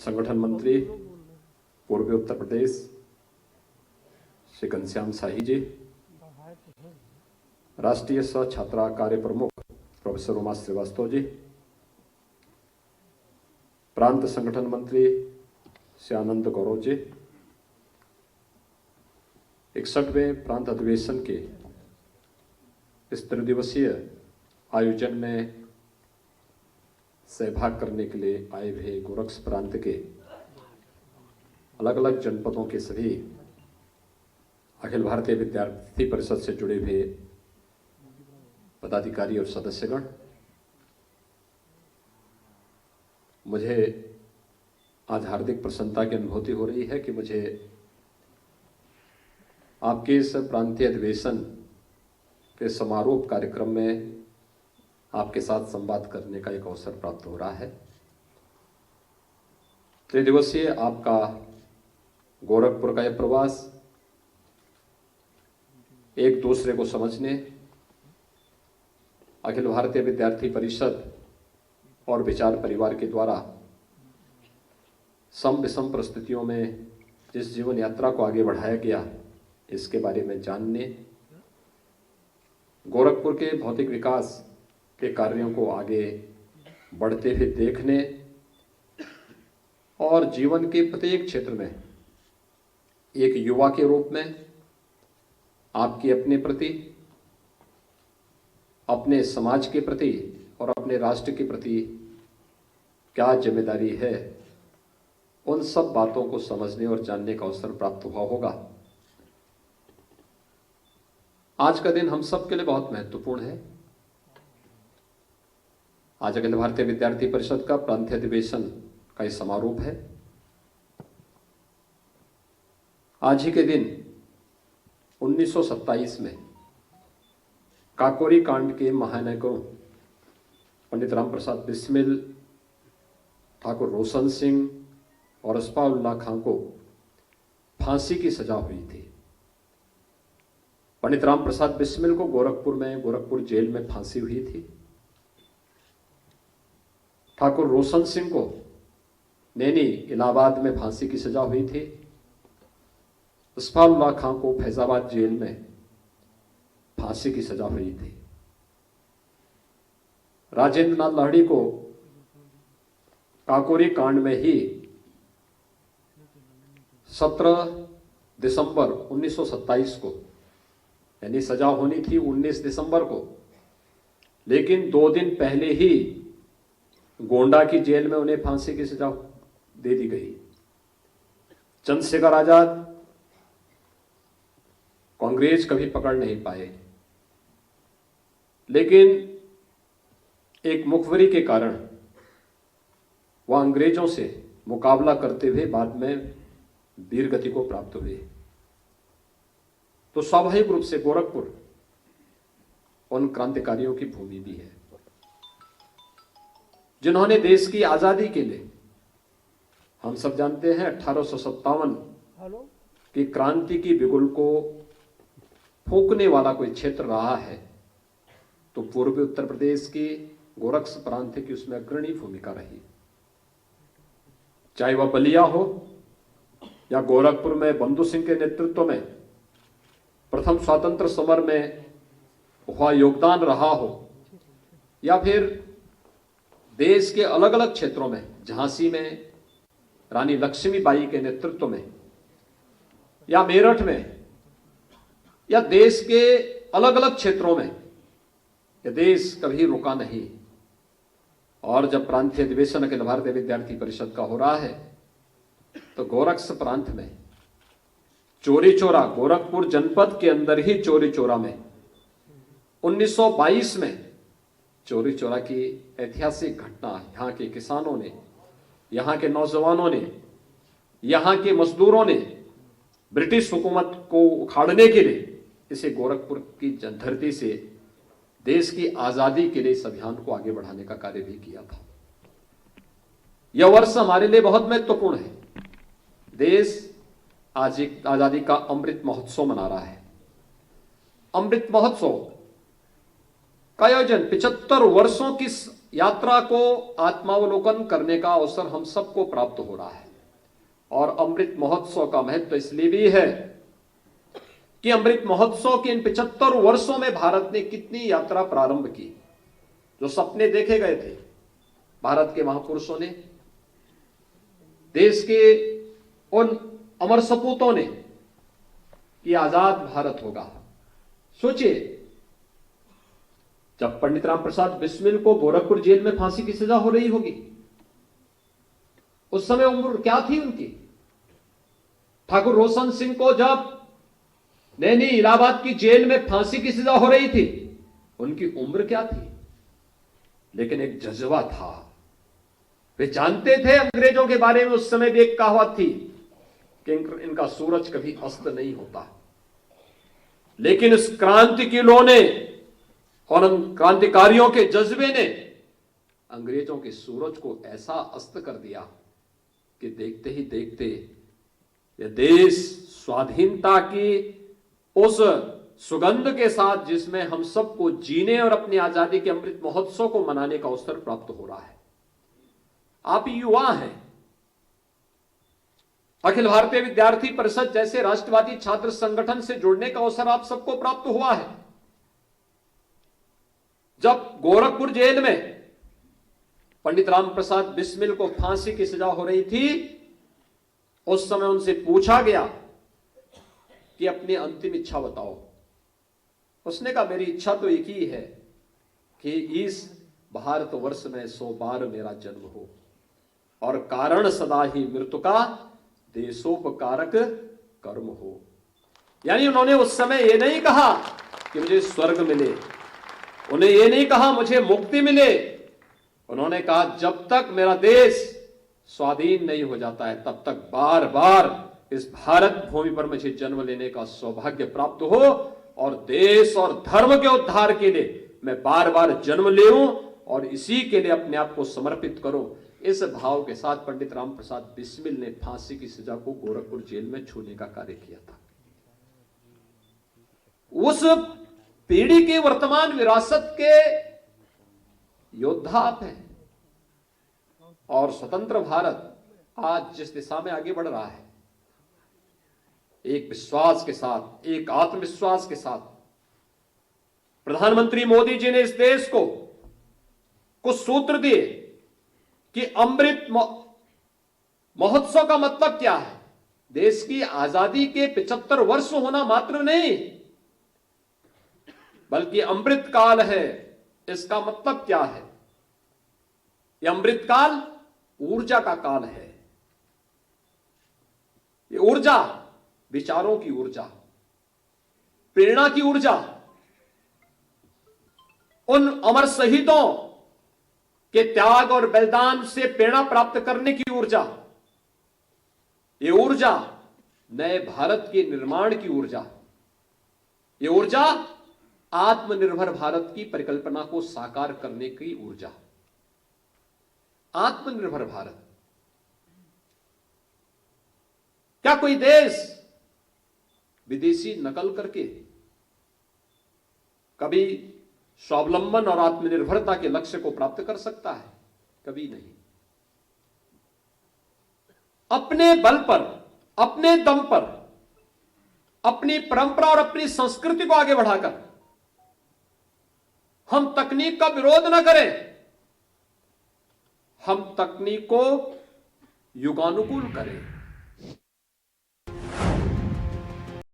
संगठन मंत्री पूर्वी उत्तर प्रदेश श्री घनश्याम शाही जी, राष्ट्रीय सह छात्रा कार्य प्रमुख प्रोफेसर उमा श्रीवास्तव जी, प्रांत संगठन मंत्री श्री आनंद गौरव जी, 61वें प्रांत अधिवेशन के इस त्रिदिवसीय आयोजन में सहभाग करने के लिए आए हुए गोरक्ष प्रांत के अलग अलग जनपदों के सभी अखिल भारतीय विद्यार्थी परिषद से जुड़े हुए पदाधिकारी और सदस्यगण, मुझे आज हार्दिक प्रसन्नता की अनुभूति हो रही है कि मुझे आपके इस प्रांतीय अधिवेशन के समारोह कार्यक्रम में आपके साथ संवाद करने का एक अवसर प्राप्त हो रहा है। त्रिदिवसीय आपका गोरखपुर का यह प्रवास एक दूसरे को समझने, अखिल भारतीय विद्यार्थी परिषद और विचार परिवार के द्वारा सम विषम परिस्थितियों में जिस जीवन यात्रा को आगे बढ़ाया गया, इसके बारे में जानने, गोरखपुर के भौतिक विकास के कार्यों को आगे बढ़ते हुए देखने और जीवन के प्रत्येक क्षेत्र में एक युवा के रूप में आपकी अपने प्रति, अपने समाज के प्रति और अपने राष्ट्र के प्रति क्या जिम्मेदारी है, उन सब बातों को समझने और जानने का अवसर प्राप्त हुआ होगा। आज का दिन हम सब के लिए बहुत महत्वपूर्ण है। आज अखिल भारतीय विद्यार्थी परिषद का प्रांतीय अधिवेशन का यह समारोह है। आज ही के दिन 1927 में काकोरी कांड के महानायकों पंडित राम प्रसाद बिस्मिल, ठाकुर रोशन सिंह और अस्फाउल्लाह खां को फांसी की सजा हुई थी। पंडित राम प्रसाद बिस्मिल को गोरखपुर जेल में फांसी हुई थी। ठाकुर रोशन सिंह को नैनी इलाहाबाद में फांसी की सजा हुई थी। अस्फाउल्लाह खां को फैजाबाद जेल में फांसी की सजा हुई थी। राजेंद्र नाथ लाहिड़ी को काकोरी कांड में ही 17 दिसंबर 1927 को, यानी सजा होनी थी 19 दिसंबर को, लेकिन 2 दिन पहले ही गोंडा की जेल में उन्हें फांसी की सजा दे दी गई। चंद्रशेखर आजाद को अंग्रेज कभी पकड़ नहीं पाए, लेकिन एक मुखबरी के कारण वह अंग्रेजों से मुकाबला करते हुए बाद में वीर गति को प्राप्त हुए। तो स्वाभाविक रूप से गोरखपुर उन क्रांतिकारियों की भूमि भी है जिन्होंने देश की आजादी के लिए, हम सब जानते हैं 1857 की क्रांति की बिगुल को फूंकने वाला कोई क्षेत्र रहा है तो पूर्वी उत्तर प्रदेश की गोरक्ष प्रांत की उसमें अग्रणी भूमिका रही। चाहे वह बलिया हो या गोरखपुर में बंधु सिंह के नेतृत्व में प्रथम स्वातंत्र समर में हुआ योगदान रहा हो, या फिर देश के अलग अलग क्षेत्रों में झांसी में रानी लक्ष्मीबाई के नेतृत्व में, या मेरठ में, या देश के अलग अलग क्षेत्रों में, यह देश कभी रुका नहीं। और जब प्रांतीय अधिवेशन अखिल भारतीय विद्यार्थी परिषद का हो रहा है तो गोरक्ष प्रांत में चोरी चोरा, गोरखपुर जनपद के अंदर ही चोरी चोरा में 1922 में चोरी चोरा की ऐतिहासिक घटना यहाँ के किसानों ने, यहाँ के नौजवानों ने, यहाँ के मजदूरों ने ब्रिटिश हुकूमत को उखाड़ने के लिए इसे गोरखपुर की धरती से देश की आजादी के लिए इस अभियान को आगे बढ़ाने का कार्य भी किया था। यह वर्ष हमारे लिए बहुत महत्वपूर्ण है। देश आज एक आजादी का अमृत महोत्सव मना रहा है। अमृत महोत्सव का आयोजन 75 वर्षों की यात्रा को आत्मावलोकन करने का अवसर हम सबको प्राप्त हो रहा है। और अमृत महोत्सव का महत्व इसलिए भी है कि अमृत महोत्सव के इन 75 वर्षों में भारत ने कितनी यात्रा प्रारंभ की। जो सपने देखे गए थे भारत के महापुरुषों ने, देश के उन अमर सपूतों ने कि आजाद भारत होगा। सोचिए, जब पंडित राम प्रसाद बिस्मिल को गोरखपुर जेल में फांसी की सजा हो रही होगी, उस समय उम्र क्या थी उनकी? ठाकुर रोशन सिंह को जब नैनी इलाहाबाद की जेल में फांसी की सजा हो रही थी, उनकी उम्र क्या थी? लेकिन एक जज्बा था, वे जानते थे अंग्रेजों के बारे में। उस समय भी एक कहावत थी कि इनका सूरज कभी अस्त नहीं होता। लेकिन इस क्रांति की लौ ने और उन क्रांतिकारियों के जज्बे ने अंग्रेजों के सूरज को ऐसा अस्त कर दिया कि देखते ही देखते यह देश स्वाधीनता की उस सुगंध के साथ, जिसमें हम सबको जीने और अपनी आजादी के अमृत महोत्सव को मनाने का अवसर प्राप्त हो रहा है। आप युवा हैं। अखिल भारतीय विद्यार्थी परिषद जैसे राष्ट्रवादी छात्र संगठन से जुड़ने का अवसर आप सबको प्राप्त हुआ है। जब गोरखपुर जेल में पंडित राम प्रसाद बिस्मिल को फांसी की सजा हो रही थी, उस समय उनसे पूछा गया कि अपनी अंतिम इच्छा बताओ। उसने कहा, मेरी इच्छा तो एक ही है कि इस भारतवर्ष में 100 बार मेरा जन्म हो और कारण सदा ही मृत्यु का देशोपकारक कर्म हो। यानी उन्होंने उस समय यह नहीं कहा कि मुझे स्वर्ग मिले, उन्हें यह नहीं कहा मुझे मुक्ति मिले। उन्होंने कहा, जब तक मेरा देश स्वाधीन नहीं हो जाता है, तब तक बार बार इस भारत भूमि पर मुझे जन्म लेने का सौभाग्य प्राप्त हो और देश और धर्म के उद्धार के लिए मैं बार बार जन्म ले लूं और इसी के लिए अपने आप को समर्पित करूं। इस भाव के साथ पंडित राम प्रसाद बिस्मिल ने फांसी की सजा को गोरखपुर जेल में छूने का कार्य किया था। उस पीढ़ी की वर्तमान विरासत के योद्धा आप हैं। और स्वतंत्र भारत आज जिस दिशा में आगे बढ़ रहा है, एक विश्वास के साथ, एक आत्मविश्वास के साथ, प्रधानमंत्री मोदी जी ने इस देश को कुछ सूत्र दिए कि अमृत महोत्सव का मतलब क्या है। देश की आजादी के 75 वर्ष होना मात्र नहीं, बल्कि अमृत काल है। इसका मतलब क्या है? यह अमृत काल ऊर्जा का काल है। ये ऊर्जा विचारों की ऊर्जा, प्रेरणा की ऊर्जा, उन अमर शहीदों के त्याग और बलिदान से प्रेरणा प्राप्त करने की ऊर्जा, ये ऊर्जा नए भारत के निर्माण की ऊर्जा, ये ऊर्जा आत्मनिर्भर भारत की परिकल्पना को साकार करने की ऊर्जा। आत्मनिर्भर भारत, क्या कोई देश विदेशी नकल करके कभी स्वावलंबन और आत्मनिर्भरता के लक्ष्य को प्राप्त कर सकता है? कभी नहीं। अपने बल पर, अपने दम पर, अपनी परंपरा और अपनी संस्कृति को आगे बढ़ाकर हम तकनीक का विरोध न करें, हम तकनीक को युगानुकूल करें।